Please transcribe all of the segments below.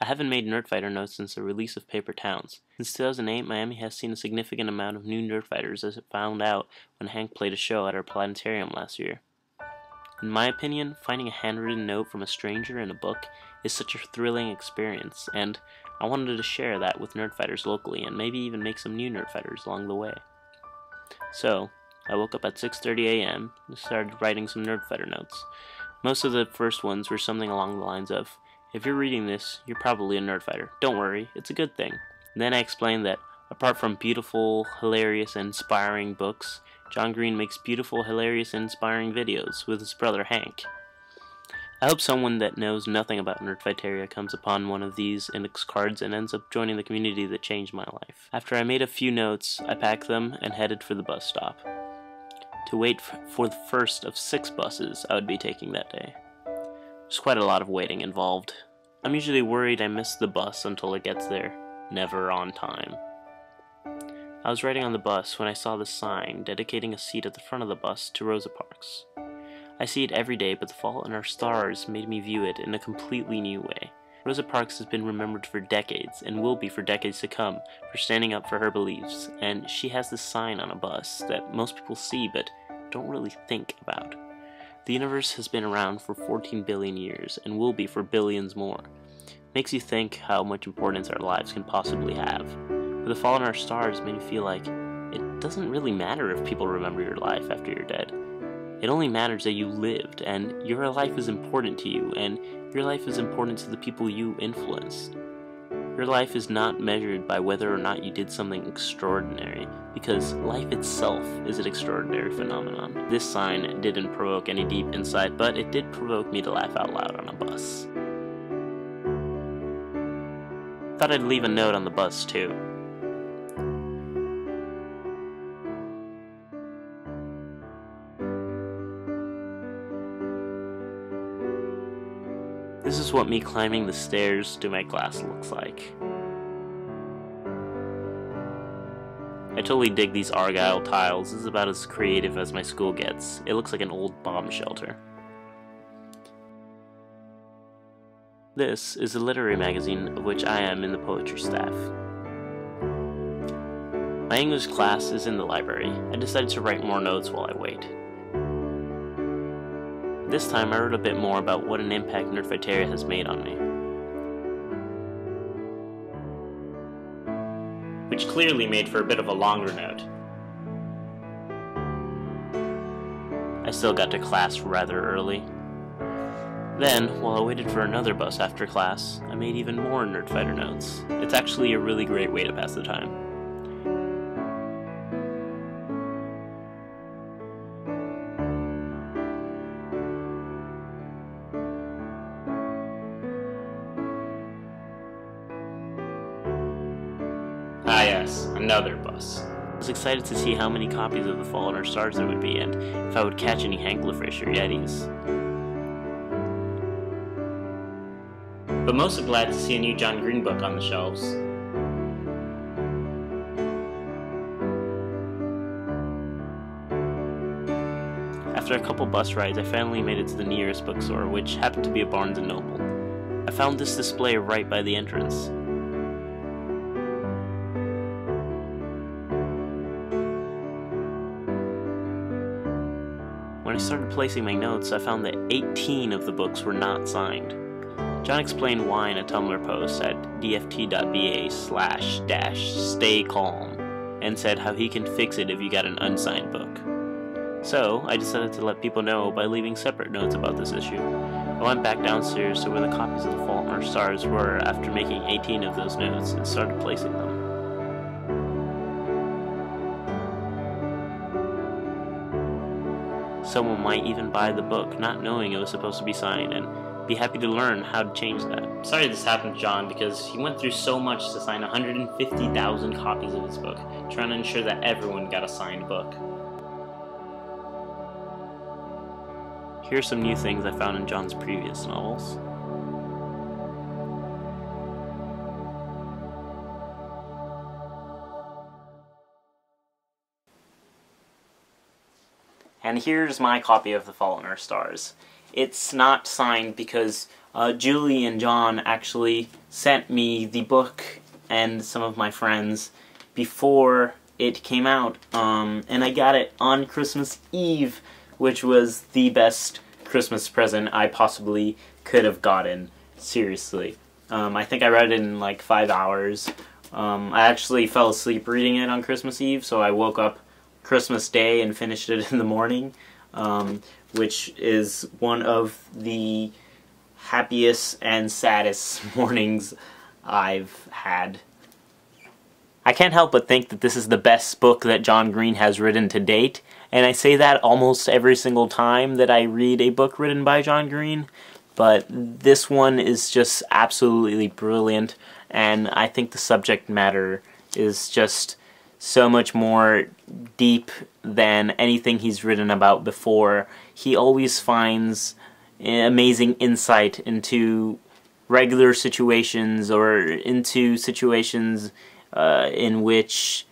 I haven't made Nerdfighter notes since the release of Paper Towns. Since 2008, Miami has seen a significant amount of new Nerdfighters, as it found out when Hank played a show at our planetarium last year. In my opinion, finding a handwritten note from a stranger in a book is such a thrilling experience, and I wanted to share that with Nerdfighters locally and maybe even make some new Nerdfighters along the way. So, I woke up at 6:30 a.m. and started writing some Nerdfighter notes. Most of the first ones were something along the lines of, "If you're reading this, you're probably a Nerdfighter. Don't worry, it's a good thing." And then I explained that, apart from beautiful, hilarious, and inspiring books, John Green makes beautiful, hilarious, and inspiring videos with his brother Hank. I hope someone that knows nothing about Nerdfighteria comes upon one of these index cards and ends up joining the community that changed my life. After I made a few notes, I packed them and headed for the bus stop to wait for the first of 6 buses I would be taking that day. There's quite a lot of waiting involved. I'm usually worried I miss the bus until it gets there. Never on time. I was riding on the bus when I saw the sign dedicating a seat at the front of the bus to Rosa Parks. I see it every day, but The Fault in Our Stars made me view it in a completely new way. Rosa Parks has been remembered for decades, and will be for decades to come, for standing up for her beliefs, and she has this sign on a bus that most people see but don't really think about. The universe has been around for 14 billion years, and will be for billions more. Makes you think how much importance our lives can possibly have. But The Fault in Our Stars made me feel like it doesn't really matter if people remember your life after you're dead. It only matters that you lived, and your life is important to you, and your life is important to the people you influenced. Your life is not measured by whether or not you did something extraordinary, because life itself is an extraordinary phenomenon. This sign didn't provoke any deep insight, but it did provoke me to laugh out loud on a bus. Thought I'd leave a note on the bus too. This is what me climbing the stairs to my class looks like. I totally dig these Argyle tiles. This is about as creative as my school gets. It looks like an old bomb shelter. This is a literary magazine of which I am in the poetry staff. My English class is in the library. I decided to write more notes while I wait. This time I wrote a bit more about what an impact Nerdfighteria has made on me. Which clearly made for a bit of a longer note. I still got to class rather early. Then, while I waited for another bus after class, I made even more Nerdfighter notes. It's actually a really great way to pass the time. Ah yes, another bus. I was excited to see how many copies of The Fault in Our Stars there would be, and if I would catch any Hanklifish or Yetis. But mostly glad to see a new John Green book on the shelves. After a couple bus rides, I finally made it to the nearest bookstore, which happened to be a Barnes & Noble. I found this display right by the entrance. When I started placing my notes, I found that 18 of the books were not signed. John explained why in a Tumblr post at dft.ba/staycalm, and said how he can fix it if you got an unsigned book. So, I decided to let people know by leaving separate notes about this issue. I went back downstairs to where the copies of The Fault in Our Stars were after making 18 of those notes and started placing them. Someone might even buy the book not knowing it was supposed to be signed and be happy to learn how to change that. Sorry this happened to John because he went through so much to sign 150,000 copies of his book, trying to ensure that everyone got a signed book. Here are some new things I found in John's previous novels. And here's my copy of The Fault in Our Stars. It's not signed because Julian and John actually sent me the book and some of my friends before it came out, and I got it on Christmas Eve, which was the best Christmas present I possibly could have gotten. Seriously. I think I read it in like 5 hours. I actually fell asleep reading it on Christmas Eve, so I woke up Christmas Day and finished it in the morning, which is one of the happiest and saddest mornings I've had. I can't help but think that this is the best book that John Green has written to date, and I say that almost every single time that I read a book written by John Green, but this one is just absolutely brilliant, and I think the subject matter is just so much more deep than anything he's written about before. He always finds amazing insight into regular situations or into situations in which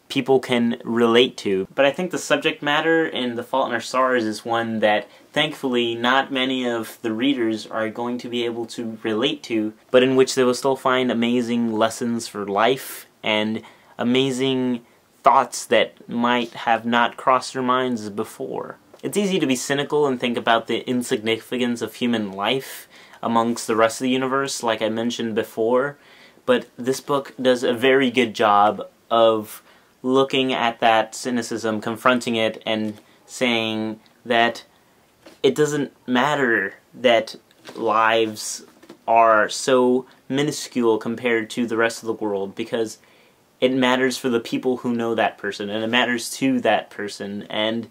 people can relate to. But I think the subject matter in The Fault in Our Stars is one that thankfully not many of the readers are going to be able to relate to, but in which they will still find amazing lessons for life and amazing thoughts that might have not crossed their minds before. It's easy to be cynical and think about the insignificance of human life amongst the rest of the universe, like I mentioned before, but this book does a very good job of looking at that cynicism, confronting it, and saying that it doesn't matter that lives are so minuscule compared to the rest of the world, because it matters for the people who know that person, and it matters to that person, and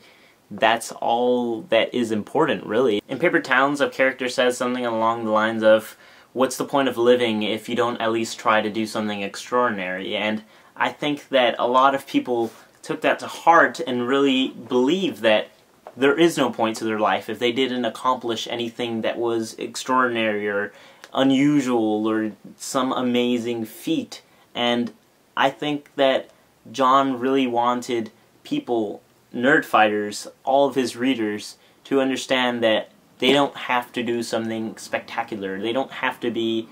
that's all that is important, really. In Paper Towns, a character says something along the lines of, what's the point of living if you don't at least try to do something extraordinary? And I think that a lot of people took that to heart and really believe that there is no point to their life if they didn't accomplish anything that was extraordinary or unusual or some amazing feat. And I think that John really wanted people, Nerdfighters, all of his readers, to understand that they don't have to do something spectacular. They don't have to be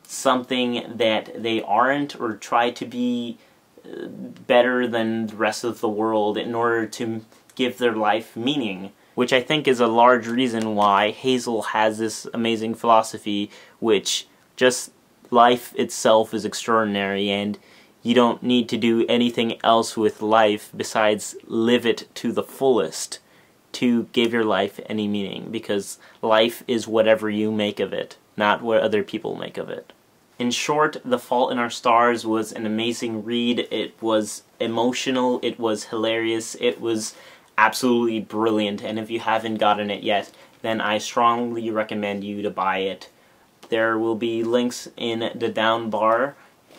something that they aren't, or try to be better than the rest of the world in order to give their life meaning. Which I think is a large reason why Hazel has this amazing philosophy, which just life itself is extraordinary, and you don't need to do anything else with life besides live it to the fullest to give your life any meaning, because life is whatever you make of it, not what other people make of it. In short, The Fault in Our Stars was an amazing read. It was emotional, it was hilarious, it was absolutely brilliant, and if you haven't gotten it yet, then I strongly recommend you to buy it. There will be links in the down bar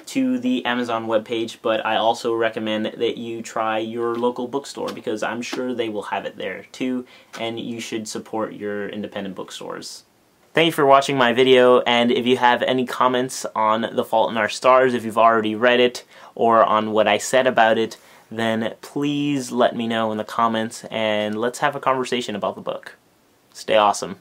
to the Amazon webpage, but I also recommend that you try your local bookstore, because I'm sure they will have it there too, and you should support your independent bookstores. Thank you for watching my video, and if you have any comments on The Fault in Our Stars, if you've already read it, or on what I said about it, then please let me know in the comments, and let's have a conversation about the book. Stay awesome.